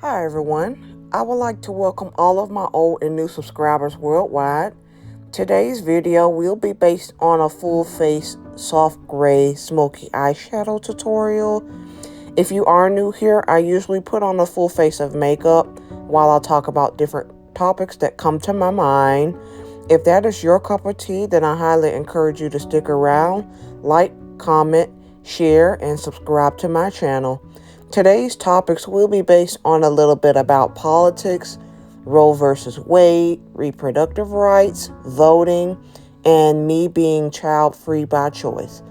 Hi everyone, I would like to welcome all of my old and new subscribers worldwide. Today's video will be based on a full face soft gray smoky eyeshadow tutorial. If you are new here, I usually put on a full face of makeup while I talk about different topics that come to my mind. If that is your cup of tea, then I highly encourage you to stick around, like, comment, share, and subscribe to my channel. Today's topics will be based on a little bit about politics, Roe versus Wade, reproductive rights, voting, and me being child-free by choice.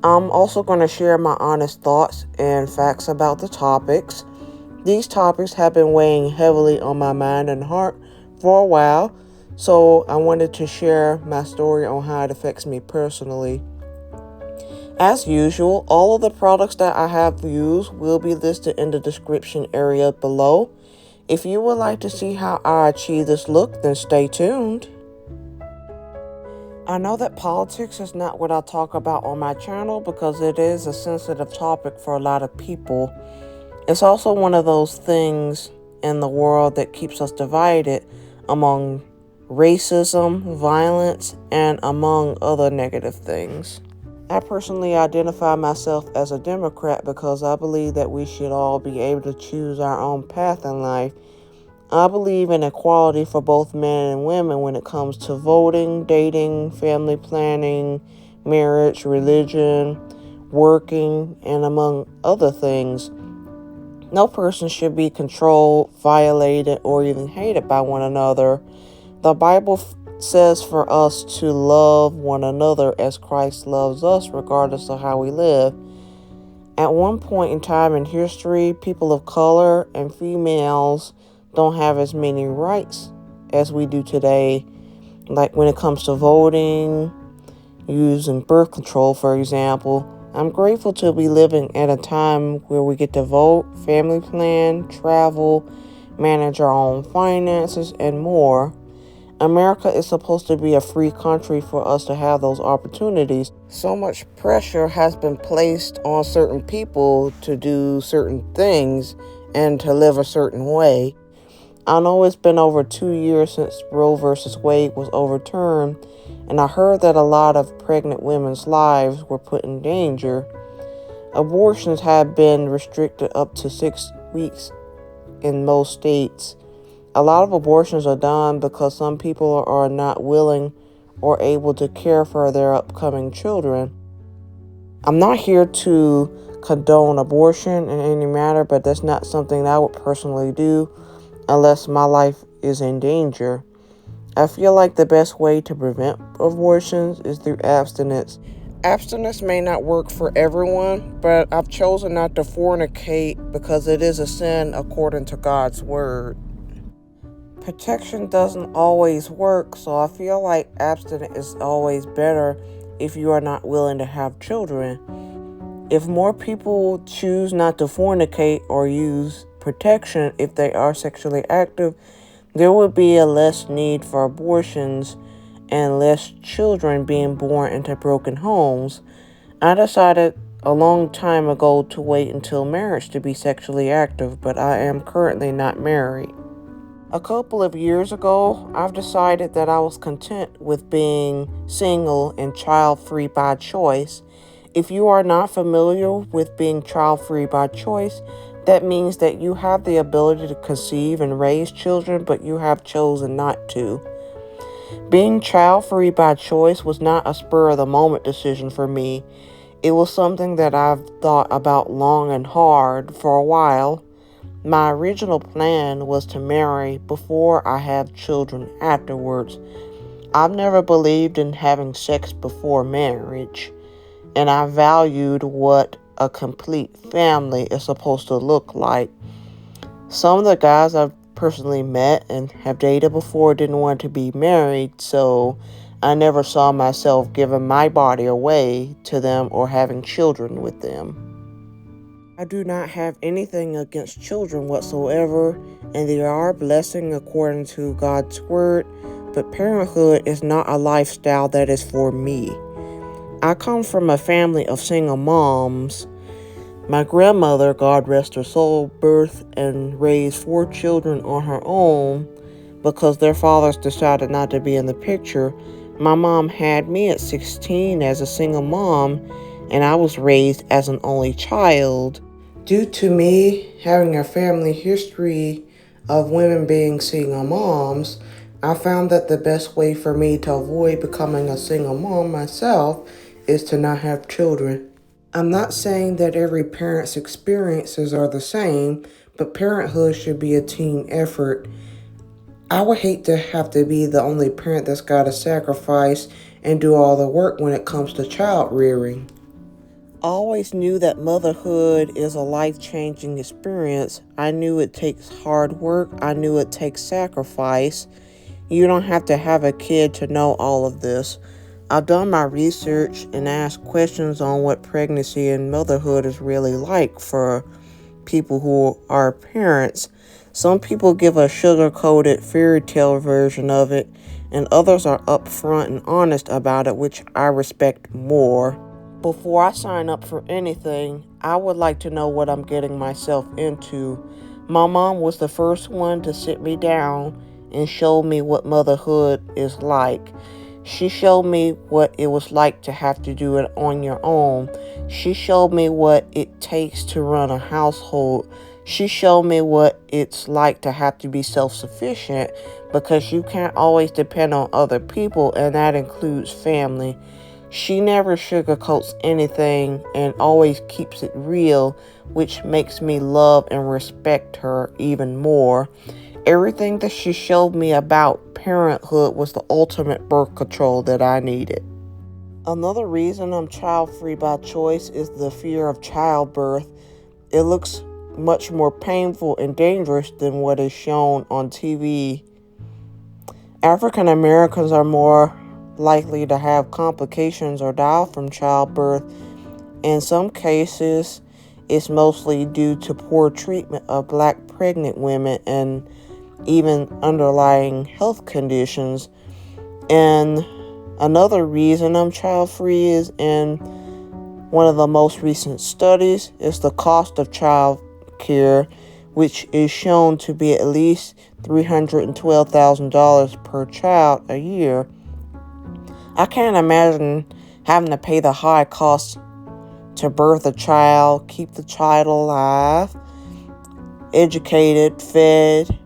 I'm also going to share my honest thoughts and facts about the topics. These topics have been weighing heavily on my mind and heart for a while, so I wanted to share my story on how it affects me personally. As usual, all of the products that I have used will be listed in the description area below. If you would like to see how I achieve this look, then stay tuned. I know that politics is not what I talk about on my channel because it is a sensitive topic for a lot of people. It's also one of those things in the world that keeps us divided among racism, violence, and among other negative things. I personally identify myself as a Democrat because I believe that we should all be able to choose our own path in life. I believe in equality for both men and women when it comes to voting, dating, family planning, marriage, religion, working, and among other things. No person should be controlled, violated, or even hated by one another. The Bible says for us to love one another as Christ loves us, regardless of how we live. At one point in time in history, people of color and females don't have as many rights as we do today, like when it comes to voting, using birth control, for example. I'm grateful to be living at a time where we get to vote, family plan, travel, manage our own finances, and more. America is supposed to be a free country for us to have those opportunities. So much pressure has been placed on certain people to do certain things and to live a certain way. I know it's been over 2 years since Roe versus Wade was overturned, and I heard that a lot of pregnant women's lives were put in danger. Abortions have been restricted up to 6 weeks in most states. A lot of abortions are done because some people are not willing or able to care for their upcoming children. I'm not here to condone abortion in any matter, but that's not something I would personally do unless my life is in danger. I feel like the best way to prevent abortions is through abstinence. Abstinence may not work for everyone, but I've chosen not to fornicate because it is a sin according to God's word. Protection doesn't always work, so I feel like abstinence is always better if you are not willing to have children. If more people choose not to fornicate or use protection if they are sexually active, there would be a less need for abortions and less children being born into broken homes. I decided a long time ago to wait until marriage to be sexually active, but I am currently not married. A couple of years ago, I've decided that I was content with being single and child-free by choice. If you are not familiar with being child-free by choice, that means that you have the ability to conceive and raise children, but you have chosen not to. Being child-free by choice was not a spur-of-the-moment decision for me. It was something that I've thought about long and hard for a while. My original plan was to marry before I have children afterwards. I've never believed in having sex before marriage, and I valued what a complete family is supposed to look like. Some of the guys I've personally met and have dated before didn't want to be married, so I never saw myself giving my body away to them or having children with them. I do not have anything against children whatsoever, and they are a blessing according to God's word, but parenthood is not a lifestyle that is for me. I come from a family of single moms. My grandmother, God rest her soul, birthed and raised 4 children on her own because their fathers decided not to be in the picture. My mom had me at 16 as a single mom, and I was raised as an only child. Due to me having a family history of women being single moms, I found that the best way for me to avoid becoming a single mom myself is to not have children. I'm not saying that every parent's experiences are the same, but parenthood should be a team effort. I would hate to have to be the only parent that's got to sacrifice and do all the work when it comes to child rearing. I always knew that motherhood is a life-changing experience. I knew it takes hard work. I knew it takes sacrifice. You don't have to have a kid to know all of this. I've done my research and asked questions on what pregnancy and motherhood is really like for people who are parents. Some people give a sugar-coated fairy tale version of it, and others are upfront and honest about it, which I respect more. Before I sign up for anything, I would like to know what I'm getting myself into. My mom was the first one to sit me down and show me what motherhood is like. She showed me what it was like to have to do it on your own. She showed me what it takes to run a household. She showed me what it's like to have to be self-sufficient because you can't always depend on other people, and that includes family. She never sugarcoats anything and always keeps it real, which makes me love and respect her even more. Everything that she showed me about parenthood was the ultimate birth control that I needed. Another reason I'm child-free by choice is the fear of childbirth. It looks much more painful and dangerous than what is shown on TV. African Americans are more likely to have complications or die from childbirth. In some cases, it's mostly due to poor treatment of black pregnant women and even underlying health conditions. And another reason I'm child-free is in one of the most recent studies is the cost of child care, which is shown to be at least $312,000 per child a year. I can't imagine having to pay the high cost to birth a child, keep the child alive, educated, fed,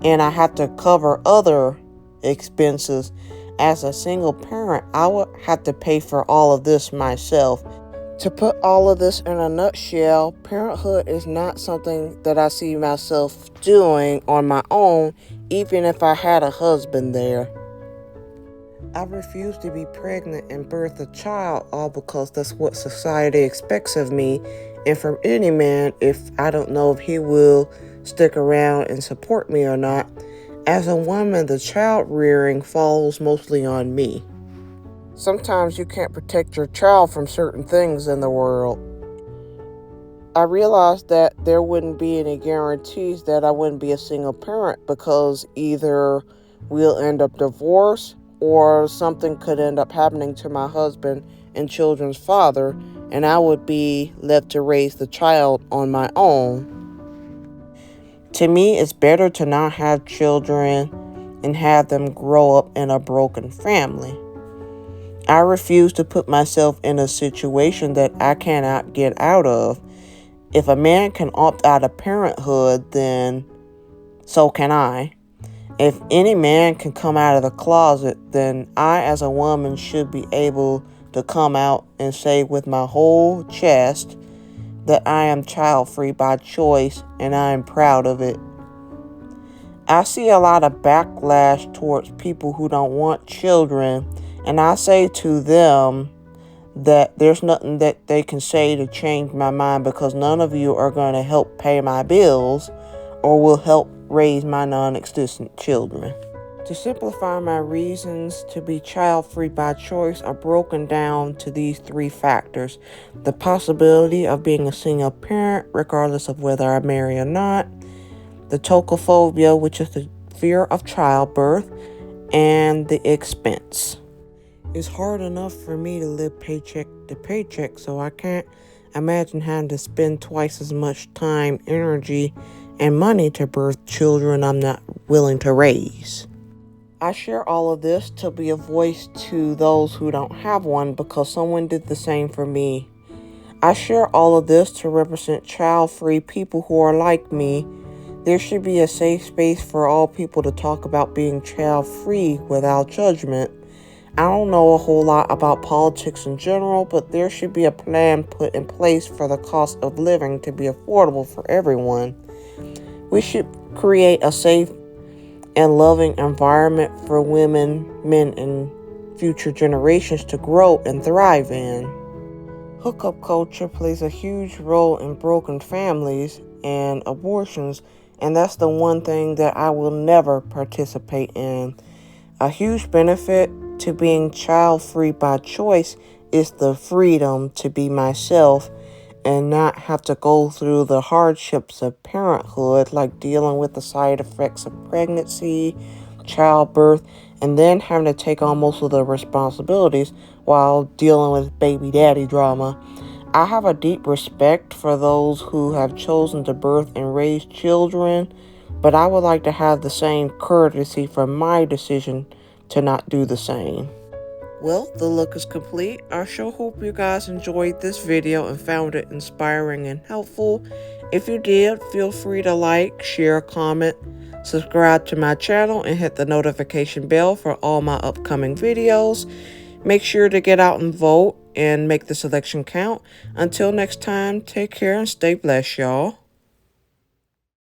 and I have to cover other expenses. As a single parent, I would have to pay for all of this myself. To put all of this in a nutshell, parenthood is not something that I see myself doing on my own, even if I had a husband there. I refuse to be pregnant and birth a child all because that's what society expects of me and from any man if I don't know if he will stick around and support me or not. As a woman, the child rearing falls mostly on me. Sometimes you can't protect your child from certain things in the world. I realized that there wouldn't be any guarantees that I wouldn't be a single parent because either we'll end up divorced or something could end up happening to my husband and children's father, and I would be left to raise the child on my own. To me, it's better to not have children and have them grow up in a broken family. I refuse to put myself in a situation that I cannot get out of. If a man can opt out of parenthood, then so can I. If any man can come out of the closet, then I as a woman should be able to come out and say with my whole chest that I am child-free by choice and I am proud of it. I see a lot of backlash towards people who don't want children, and I say to them that there's nothing that they can say to change my mind because none of you are going to help pay my bills or will help raise my non-existent children. To simplify, my reasons to be child-free by choice are broken down to these 3 factors: the possibility of being a single parent regardless of whether I marry or not, the tocophobia, which is the fear of childbirth, and the expense. It's hard enough for me to live paycheck to paycheck, so I can't Imagine having to spend twice as much time, energy, and money to birth children I'm not willing to raise. I share all of this to be a voice to those who don't have one because someone did the same for me. I share all of this to represent child-free people who are like me. There should be a safe space for all people to talk about being child-free without judgment. I don't know a whole lot about politics in general, but there should be a plan put in place for the cost of living to be affordable for everyone. We should create a safe and loving environment for women, men, and future generations to grow and thrive in. Hookup culture plays a huge role in broken families and abortions, and that's the one thing that I will never participate in. A huge benefit to being child-free by choice is the freedom to be myself and not have to go through the hardships of parenthood, like dealing with the side effects of pregnancy, childbirth, and then having to take on most of the responsibilities while dealing with baby daddy drama. I have a deep respect for those who have chosen to birth and raise children, but I would like to have the same courtesy for my decision to not do the same. Well, the look is complete. I sure hope you guys enjoyed this video and found it inspiring and helpful. If you did, feel free to like, share, comment, subscribe to my channel, and hit the notification bell for all my upcoming videos. Make sure to get out and vote and make the selection count. Until next time, take care and stay blessed, y'all.